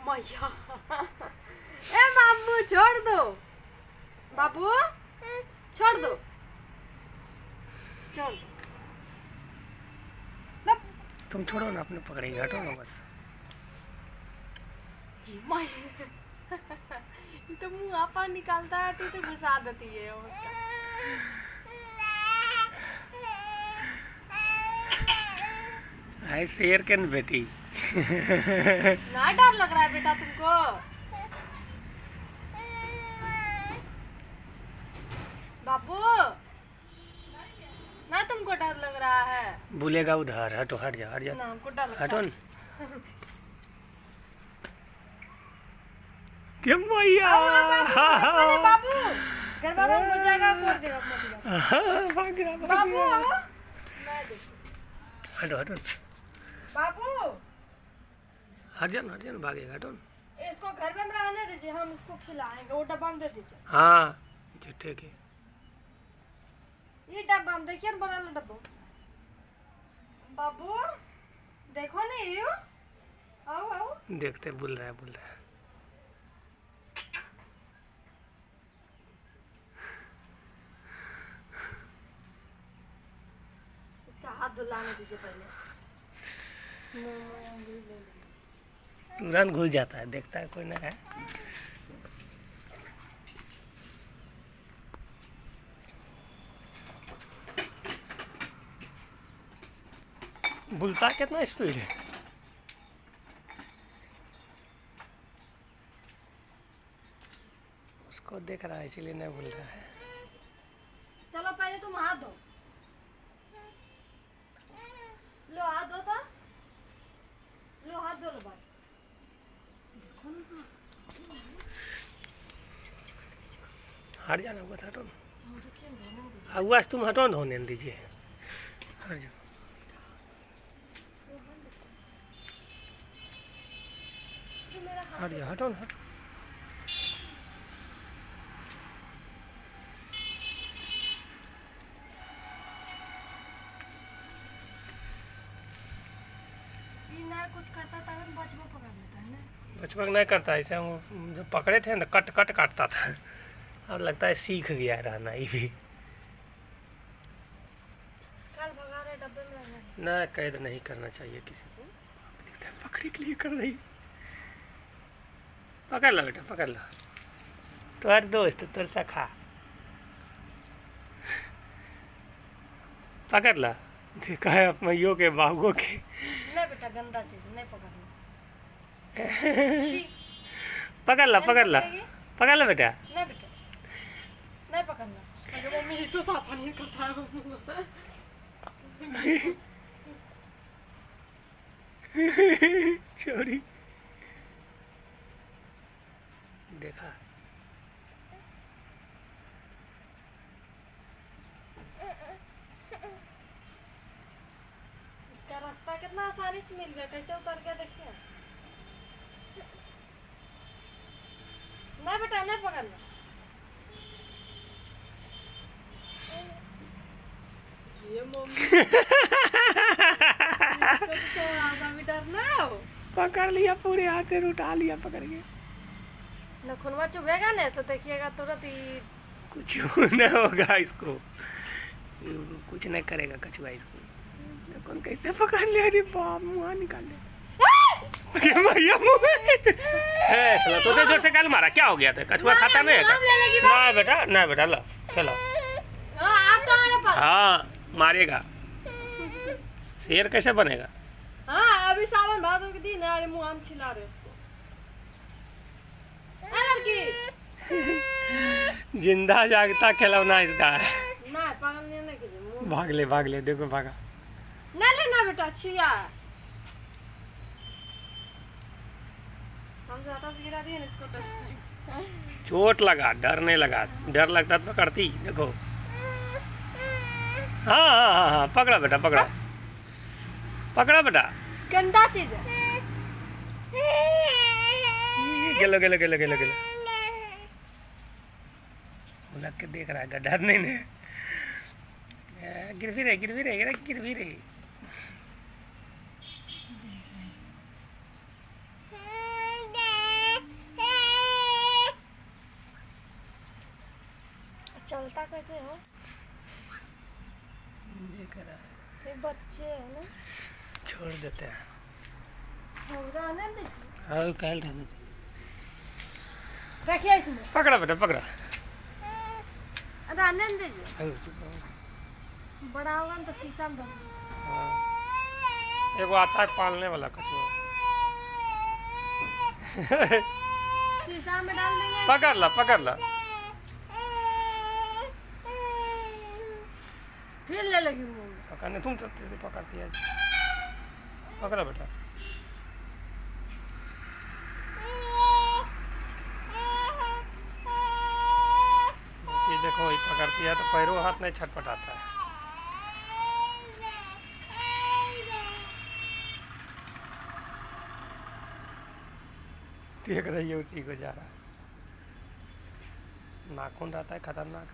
मैया ए बाबू छोड़ दो, बाबू छोड़ दो, छोड़ दो। तुम छोड़ो ना, अपने पकड़ेगी, हटो ना बस। जी मैया ये तो मुँह आपा निकालता है तो घुसा देती है उसका। हाय शेर के न बेटी। ना डर लग रहा है बेटा तुमको? बाबू ना तुमको डर लग रहा है? बोलेगा उधर, हटो, हट जा, हट जा, ना हमको डर लगता हटो है। न। क्या मैया? अरे बाबू घर वालों को जाएगा बोल देगा भाग रहा, बाबू रहा। आओ। मैं देखो हटो, हटो, बाबू हट जा, हट जा, भागेगा, हटो न। इसको घर में रहने दीजिए, हम इसको खिलाएंगे। वो डब्बा में दे दीजिए। हाँ जी ठीक है। ये डब्बा में देखिए, बड़ा वाला डब्बा। बाबू देखो नहीं, आओ आओ। देखते, बोल रहा है, बोल रहा है। इसका हाथ धुलाने दीजिए पहले। तुरंत घुस जाता है, देखता है कोई ना है। बुलता कितना स्पीड है। उसको देख रहा है इसीलिए नहीं बोल रहा है। चलो पहले तुम हाथ धो लो, हाथ धो तो लो, हाथ धो लो भाई। हट जाना हुआ था, हटो ना। आवाज तुम हटो, ना होने दीजिए, हट जाओ। हट जाओ, हटो ना, हटो। कुछ करता था बचपन पकड़ लेता है ना। बचपन नहीं करता ऐसे, हम जब पकड़े थे ना कट कट काटता था। अब लगता है सीख गया रहना ये भी। कल भगा रहे डब्बे में रहने। ना कैद नहीं करना चाहिए किसी को, पकड़े के लिए कर रही। पकड़ लो बेटा, पकड़ लो, तुम्हारे दोस्त तुर सखा। पकड़ ला, देखा है अपनों के बाबुओं के। नहीं बेटा गंदा चीज नहीं पकड़ना। छी। पकड़ ला, पकड़ ला, पकड़ ला बेटा। नहीं बेटा नहीं पकड़ना। अरे मम्मी ये तो साफा नहीं करता है। चोरी देखा। इसका रास्ता कितना आसानी से मिल गया, कैसे उतर गया देखिए। नहीं बेटा नहीं पकड़ना। ये मम्मी इसको तो डरना हो। पकड़ लिया, पूरे हाथ से उठा लिया पकड़ के। नखुनवा चुभेगा ना तो देखिएगा तुरंत ही कुछ नहीं होगा इसको, कुछ नहीं करेगा कछुआ इसको। कौन कैसे पकड़ लिया? अरे बाप, मुँह निकाल ले। भैया मुँह तो जोर से काल मारा, क्या हो गया था? कछुआ खाता नहीं है क्या? ना बेटा, ना बेटा, लो चलो। हाँ मारेगा, शेर कैसे बनेगा? हाँ अभी सावन भादों के दिन अरे मुँह आम खिला रहे उसको। जिंदा जागता खिलौना इसका है। ना पागल नहीं कीजिए। भाग ले, देखो भागा। ना लेना बेटा, छिया हम ज्यादा से गिरा दिए ना इसको तो। चोट लगा, डर नहीं लगा। डर लगता तो पकड़ती, देखो। हाँ हाँ हाँ हाँ, पकड़ा बेटा, पकड़ा पकड़ा बेटा। गंदा चीज है। गेलो गेलो गेलो गेलो गेलो, लग के देख रहा है, डर नहीं ने। गिर भी रहे, गिर भी रहे, गिर भी रहे। निकलता कैसे हो? देख रहा है, ये बच्चे है ना, छोड़ देते हैं। रहने दीजिए, हाँ कल रहने दे। रखिए इसमें, पकड़ा बेटा पकड़ा। रहने दीजिए, हाँ, चुप रहो। बड़ा होगा ना तो शीशा में डाल हाँ। एगो आता है पालने वाला कछुआ। शीशा में डाल देंगे। पकड़ ला पकड़ ला। फिर ले लगी मुंह में। पकड़ने तुम तो तेरे से पकड़ती है। पकड़ा बेटा। ये देखो ये पकड़ती है तो पैरों हाथ नहीं छटपटाता है। देख रही है उसी को जा रहा है। नाखून रहता है खतरनाक।